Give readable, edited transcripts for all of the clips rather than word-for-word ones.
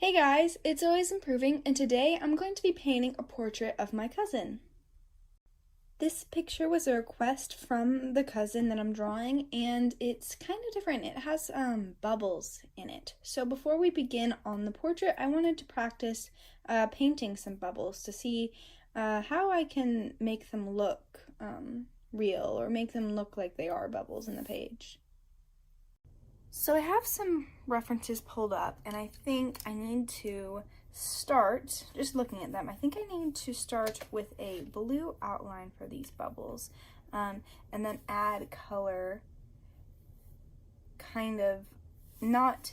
Hey guys, it's Always Improving, and today I'm going to be painting a portrait of my cousin. This picture was a request from the cousin that I'm drawing, and it's kind of different. It has bubbles in it. So before we begin on the portrait, I wanted to practice painting some bubbles to see how I can make them look real, or make them look like they are bubbles in the page. So I have some references pulled up, and I think I need to start, just looking at them, I think I need to start with a blue outline for these bubbles, and then add color kind of not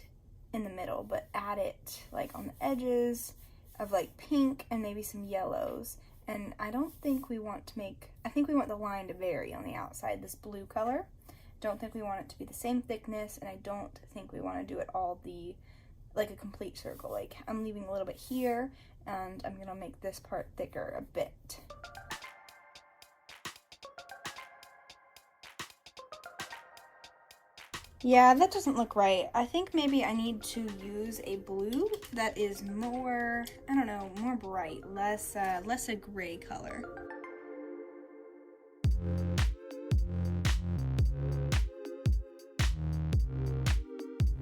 in the middle, but add it like on the edges of like pink and maybe some yellows. And I don't think we want to make, I think we want the line to vary on the outside, this blue color. Don't think we want it to be the same thickness, and I don't think we want to do it all like a complete circle. Like, I'm leaving a little bit here, and I'm gonna make this part thicker a bit. Yeah, that doesn't look right. I think maybe I need to use a blue that is more, I don't know, more bright, less a gray color.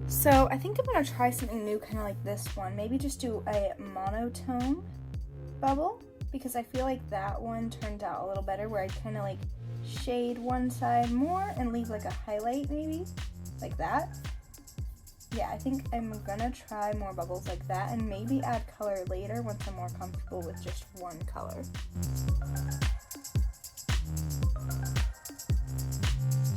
So I think I'm gonna try something new, kind of like this one. Maybe just do a monotone bubble, because I feel like that one turned out a little better, where I kind of like shade one side more and leave like a highlight, maybe like that. Yeah, I think I'm gonna try more bubbles like that, and maybe add color later once I'm more comfortable with just one color.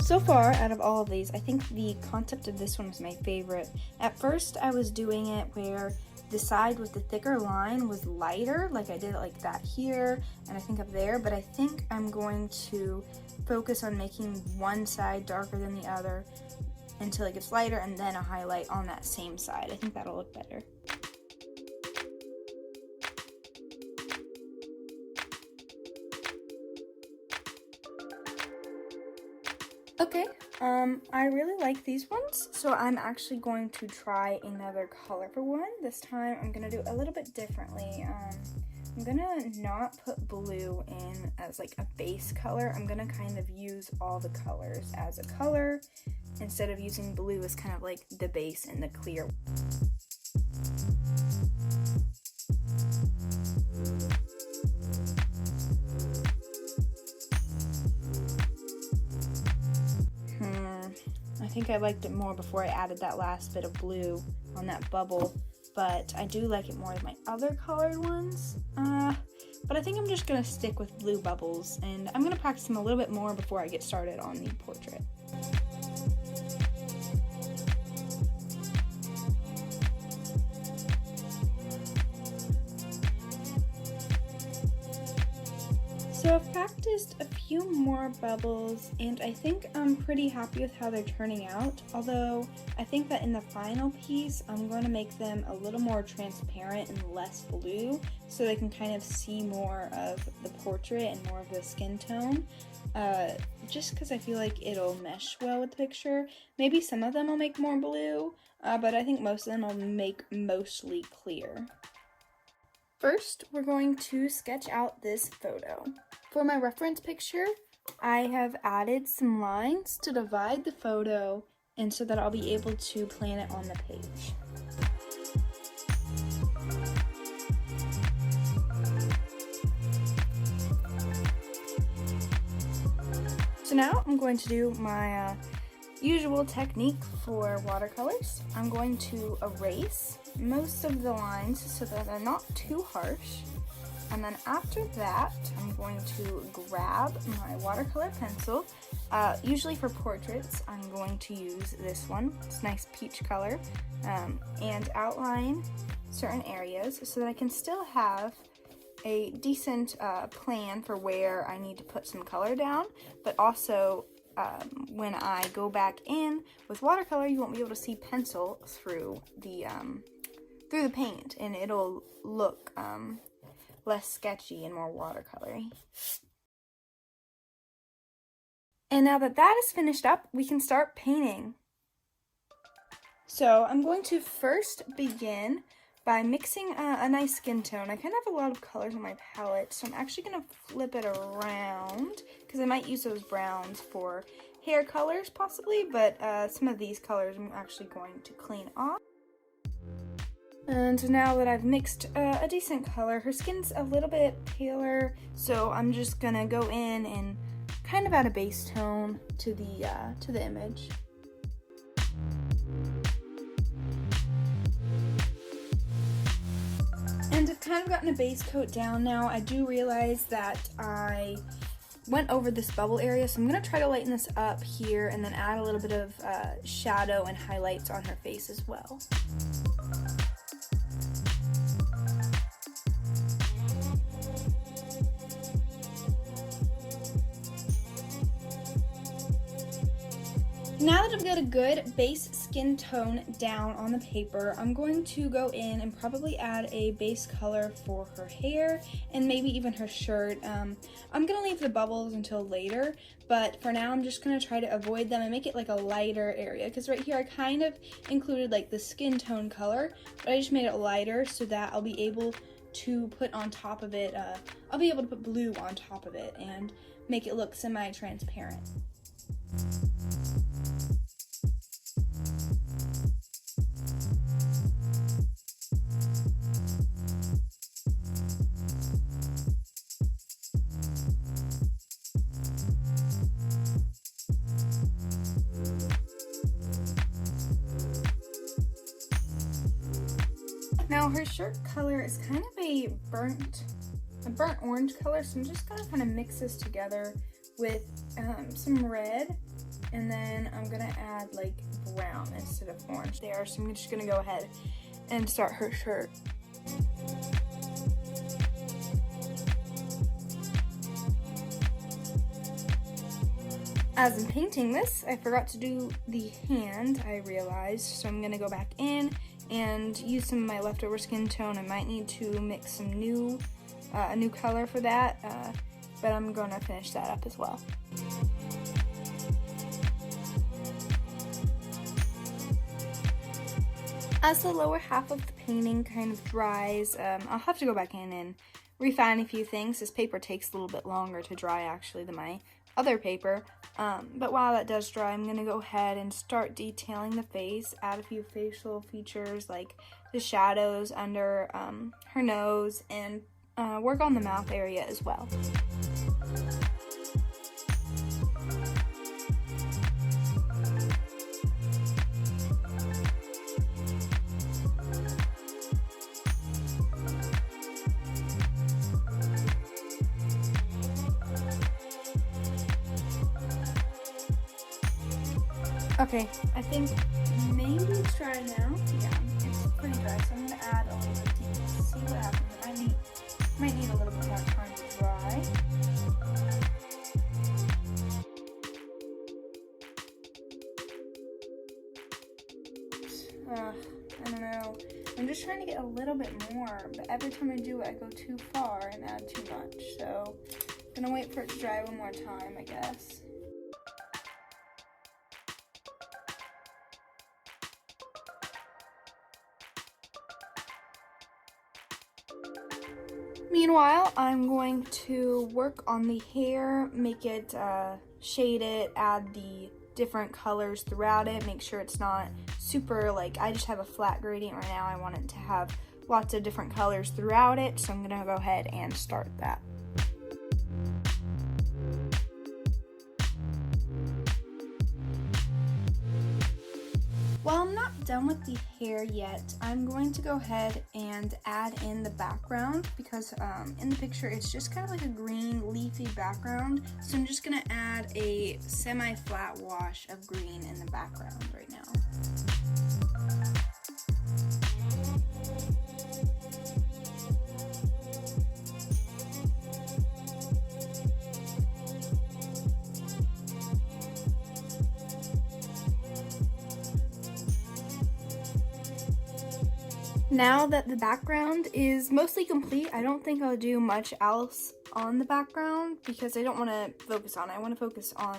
So far, out of all of these, I think the concept of this one was my favorite. At first, I was doing it where the side with the thicker line was lighter, like I did it like that here, and I think up there, but I think I'm going to focus on making one side darker than the other until it gets lighter, and then a highlight on that same side. I think that'll look better. Okay, I really like these ones, so I'm actually going to try another colorful one. This time I'm gonna do a little bit differently. I'm gonna not put blue in as like a base color. I'm gonna kind of use all the colors as a color, instead of using blue as kind of like the base and the clear. I think I liked it more before I added that last bit of blue on that bubble, but I do like it more than my other colored ones. But I think I'm just gonna stick with blue bubbles, and I'm gonna practice them a little bit more before I get started on the portrait. So I've practiced a few more bubbles, and I think I'm pretty happy with how they're turning out, although I think that in the final piece I'm going to make them a little more transparent and less blue, so they can kind of see more of the portrait and more of the skin tone, just because I feel like it'll mesh well with the picture. Maybe some of them I'll make more blue, but I think most of them I'll make mostly clear. First, we're going to sketch out this photo. For my reference picture, I have added some lines to divide the photo, and so that I'll be able to plan it on the page. So now I'm going to do my usual technique for watercolors. I'm going to erase most of the lines so that they're not too harsh, and then after that I'm going to grab my watercolor pencil. Usually for portraits I'm going to use this one. It's a nice peach color, and outline certain areas so that I can still have a decent plan for where I need to put some color down, but also when I go back in with watercolor, you won't be able to see pencil through the paint, and it'll look less sketchy and more watercolory. And now that that is finished up, we can start painting. So I'm going to first begin by mixing a nice skin tone. I kind of have a lot of colors on my palette, so I'm actually going to flip it around because I might use those browns for hair colors possibly, but some of these colors I'm actually going to clean off. And now that I've mixed a decent color, her skin's a little bit paler, so I'm just going to go in and kind of add a base tone to the image. And I've kind of gotten a base coat down now. I do realize that I went over this bubble area, so I'm going to try to lighten this up here and then add a little bit of shadow and highlights on her face as well. Now that I've got a good base skin tone down on the paper, I'm going to go in and probably add a base color for her hair and maybe even her shirt. I'm going to leave the bubbles until later, but for now I'm just going to try to avoid them and make it like a lighter area, because right here I kind of included like the skin tone color, but I just made it lighter so that I'll be able to put on top of it, I'll be able to put blue on top of it and make it look semi-transparent. Now her shirt color is kind of a burnt orange color, so I'm just gonna kind of mix this together with some red, and then I'm gonna add like brown instead of orange there. So I'm just gonna go ahead and start her shirt. As I'm painting this, I forgot to do the hand, I realized, so I'm gonna go back in and use some of my leftover skin tone. I might need to mix some a new color for that, but I'm gonna finish that up as well. As the lower half of the painting kind of dries, I'll have to go back in and refine a few things. This paper takes a little bit longer to dry actually than my other paper, but while that does dry, I'm going to go ahead and start detailing the face, add a few facial features like the shadows under her nose, and work on the mouth area as well. Okay, I think maybe it's dry now. Yeah, it's pretty dry, so I'm going to add a little bit to see what happens. It might need a little bit more time to dry. I don't know. I'm just trying to get a little bit more, but every time I do it, I go too far and add too much. So I'm going to wait for it to dry one more time, I guess. Meanwhile, I'm going to work on the hair, make it shade it, add the different colors throughout it, make sure it's not super like I just have a flat gradient right now. I want it to have lots of different colors throughout it, so I'm gonna go ahead and start that. While I'm not done with the hair yet, I'm going to go ahead and add in the background because in the picture it's just kind of like a green leafy background. So I'm just going to add a semi-flat wash of green in the background right now. Now that the background is mostly complete, I don't think I'll do much else on the background because I don't want to focus on it. I want to focus on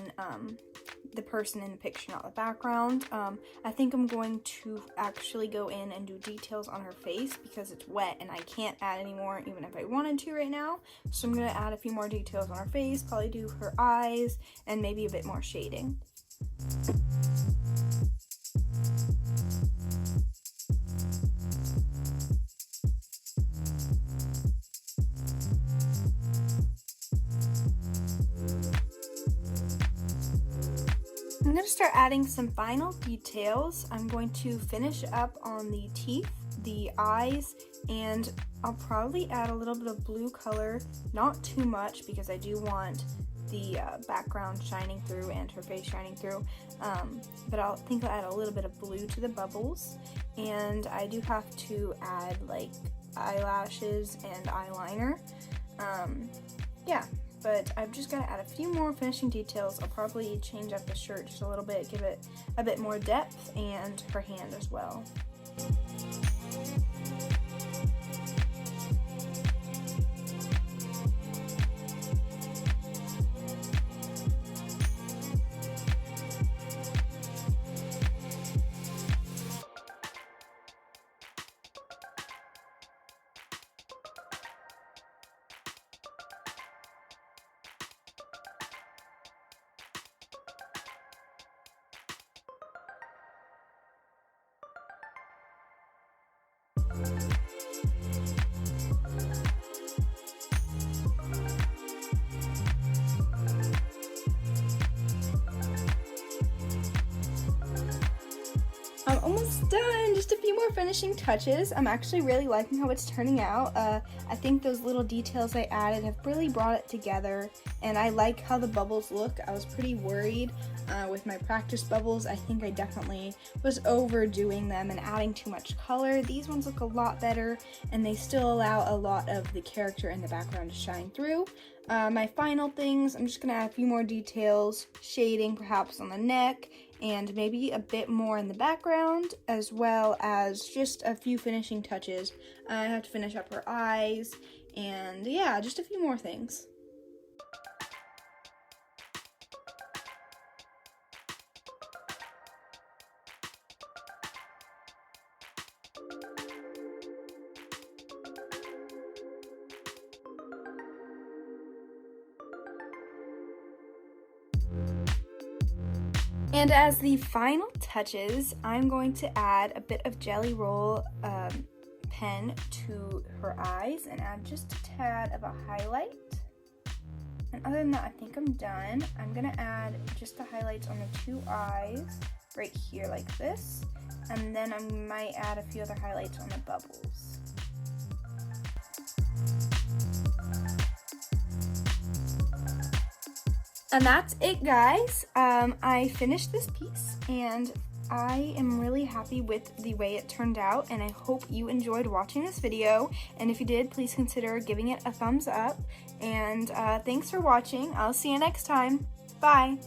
the person in the picture, not the background. I think I'm going to actually go in and do details on her face because it's wet and I can't add any more even if I wanted to right now. So I'm going to add a few more details on her face, probably do her eyes, and maybe a bit more shading. I'm going to start adding some final details. I'm going to finish up on the teeth, the eyes, and I'll probably add a little bit of blue color, not too much because I do want the background shining through and her face shining through, but I'll add a little bit of blue to the bubbles, and I do have to add like eyelashes and eyeliner. Yeah. But I've just got to add a few more finishing details. I'll probably change up the shirt just a little bit, give it a bit more depth, and her hand as well. I'm almost done, just a few more finishing touches. I'm actually really liking how it's turning out. I think those little details I added have really brought it together, and I like how the bubbles look. I was pretty worried with my practice bubbles. I think I definitely was overdoing them and adding too much color. These ones look a lot better, and they still allow a lot of the character in the background to shine through. My final things, I'm just going to add a few more details, shading perhaps on the neck, and maybe a bit more in the background, as well as just a few finishing touches. I have to finish up her eyes, and yeah, just a few more things. And as the final touches, I'm going to add a bit of Jelly Roll pen to her eyes and add just a tad of a highlight. And other than that, I think I'm done. I'm gonna add just the highlights on the two eyes right here like this. And then I might add a few other highlights on the bubbles. And that's it, guys. I finished this piece and I am really happy with the way it turned out, and I hope you enjoyed watching this video. And if you did, please consider giving it a thumbs up. And thanks for watching. I'll see you next time. Bye.